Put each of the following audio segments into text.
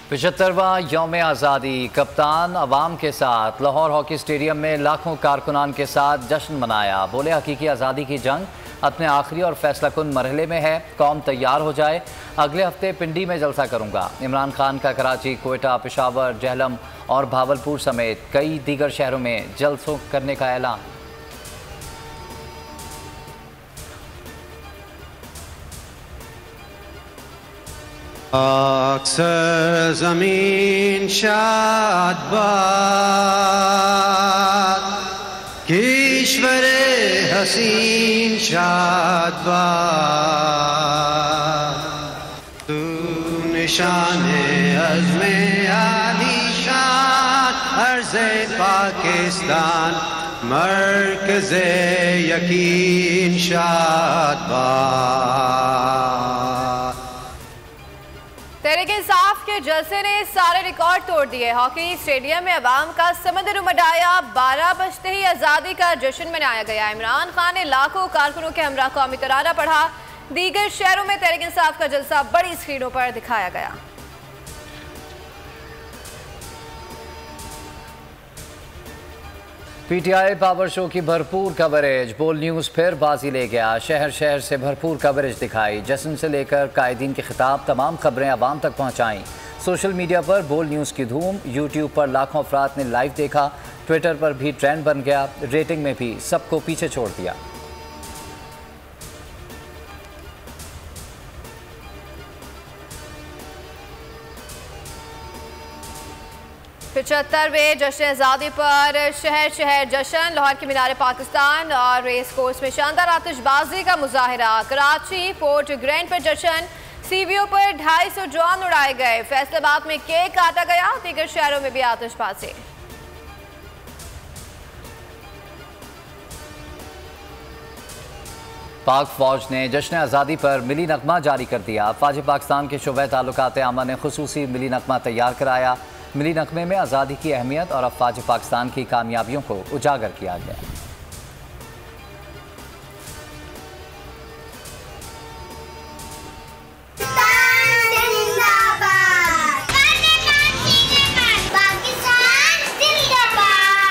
75वां यौम आज़ादी कप्तान अवाम के साथ लाहौर हॉकी स्टेडियम में लाखों कारकुनान के साथ जश्न मनाया। बोले हकीकी आज़ादी की जंग अपने आखिरी और फैसलाकुन मरहले में है, कौम तैयार हो जाए। अगले हफ्ते पिंडी में जलसा करूंगा। इमरान खान का कराची, कोयटा, पेशावर, जहलम और भावलपुर समेत कई दीगर शहरों में जलसों करने का ऐलान। अक्सर ज़मीन शाद बाद ईश्वरे हसीन शाद बाद तू निशाने अज़्मे आलीशान अर्ज़े पाकिस्तान मरकज़े यकीन शाद बाद। तहरीक इंसाफ के जलसे ने सारे रिकॉर्ड तोड़ दिए। हॉकी स्टेडियम में अवाम का समंदर उमड़ आया। 12 बजते ही आज़ादी का जश्न मनाया गया। इमरान खान ने लाखों कारकुनों के हमरा कौमी तराना पढ़ा। दीगर शहरों में तहरीक इंसाफ का जलसा बड़ी स्क्रीनों पर दिखाया गया। पीटीआई पावर शो की भरपूर कवरेज। बोल न्यूज़ फिर बाजी ले गया। शहर शहर से भरपूर कवरेज दिखाई। जश्न से लेकर कायदीन के खिताब तमाम खबरें आवाम तक पहुँचाईं। सोशल मीडिया पर बोल न्यूज़ की धूम। यूट्यूब पर लाखों अफराद ने लाइव देखा। ट्विटर पर भी ट्रेंड बन गया। रेटिंग में भी सबको पीछे छोड़ दिया। पिछहत्तरवें जश्न आज़ादी पर शहर शहर जश्न। लाहौर के मीनार पाकिस्तान और रेस कोर्स में शानदार आतिशबाजी का मुजाहिरा। कराची फोर्ट ग्रैंड पर जश्न। सीवीओ पर 250 ड्रोन उड़ाए गए। फैसलाबाद में केक काटा गया। दीगर शहरों में भी आतिशबाजी। पाक फौज ने जश्न आज़ादी पर मिली नगमा जारी कर दिया। फ़ौज पाकिस्तान के शोबे ताल्लुकात आमा ने खुसूसी मिली नगमा तैयार कराया। मिली नगमे में आज़ादी की अहमियत और अफ़वाज पाकिस्तान की कामयाबियों को उजागर किया गया।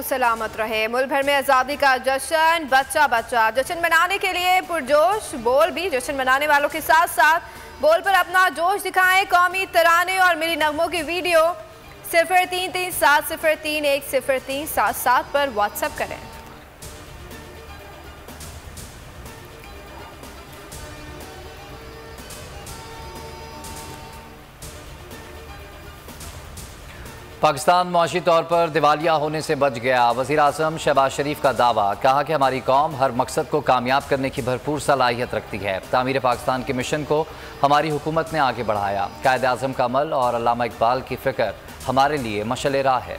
सलामत रहे। मुल्क भर में आज़ादी का जश्न। बच्चा बच्चा जश्न मनाने के लिए पुरजोश। बोल भी जश्न मनाने वालों के साथ साथ बोल पर अपना जोश दिखाएं। कौमी तराने और मिली नगमों की वीडियो 0337031037 पर व्हाट्सएप करें। पाकिस्तान मुआशी तौर पर दिवालिया होने से बच गया। वज़ीर आज़म शहबाज शरीफ का दावा। कहा कि हमारी कौम हर मकसद को कामयाब करने की भरपूर सलाहियत रखती है। तामीर पाकिस्तान के मिशन को हमारी हुकूमत ने आगे बढ़ाया। कायद आज़म का अमल और अल्लामा इकबाल की फ़िक्र हमारे लिए मशअल राह है।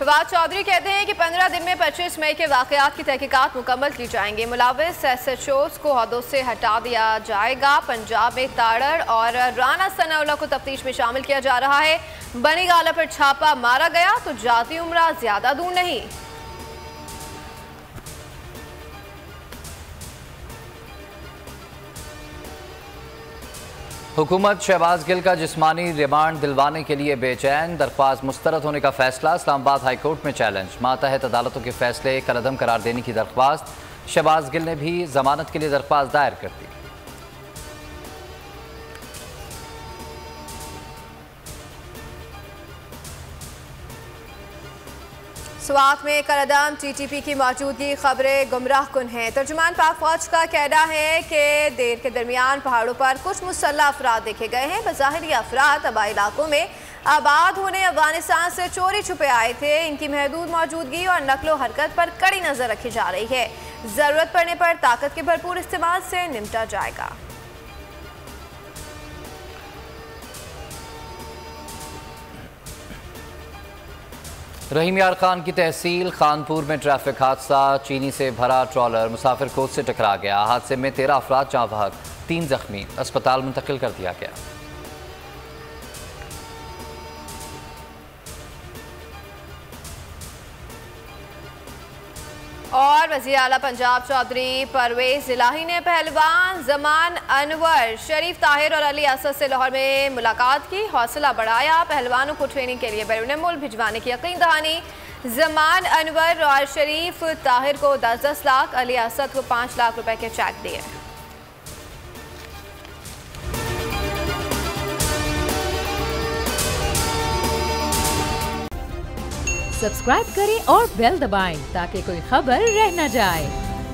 फवाद चौधरी कहते हैं कि 15 दिन में 25 मई के वाक़यात की तहकीकात मुकम्मल की जाएंगी। मुलाविस SHOs को अहदों से हटा दिया जाएगा। पंजाब में ताड़र और राना सनाउल्लाह को तफ्तीश में शामिल किया जा रहा है। बनी गाला पर छापा मारा गया तो जाती उम्रा ज्यादा दूर नहीं। हुकूमत शहबाज गिल का जिस्मानी रिमांड दिलवाने के लिए बेचैन। दरख्वास्त मुस्तरद होने का फैसला। इस्लामाबाद हाई कोर्ट में चैलेंज। मातहत अदालतों के फैसले कलअदम करार देने की दरख्वास्त। शहबाज गिल ने भी जमानत के लिए दरख्वास्त दायर कर दी। स्वात में कलअदम TTP की मौजूदगी खबरें गुमराह कुन हैं। तर्जुमान पाक फौज का कहना है कि देर के दरमियान पहाड़ों पर कुछ मुसल्लह अफराद देखे गए हैं। बज़ाहिर ये अफराद आबाई इलाकों में आबाद होने अफगानिस्तान से चोरी छुपे आए थे। इनकी महदूद मौजूदगी और नकलो हरकत पर कड़ी नजर रखी जा रही है। जरूरत पड़ने पर ताकत के भरपूर इस्तेमाल से निपटा जाएगा। रहीम यार खान की तहसील खानपुर में ट्रैफिक हादसा। चीनी से भरा ट्रॉलर मुसाफिर कोच से टकरा गया। हादसे में 13 अफराद जाँ बहक, 3 जख्मी। अस्पताल मुंतकिल कर दिया गया। और वज़ीर आला पंजाब चौधरी परवेज इलाही ने पहलवान जमान अनवर, शरीफ ताहिर और अली असद से लाहौर में मुलाकात की, हौसला बढ़ाया। पहलवानों को ट्रेनिंग के लिए बैरून मुल्क भिजवाने की यकीन दहानी। जमान अनवर और शरीफ ताहिर को 10-10 लाख, अली असद को 5 लाख रुपए के चेक दिए। सब्सक्राइब करें और बेल दबाएं ताकि कोई खबर रह न जाए।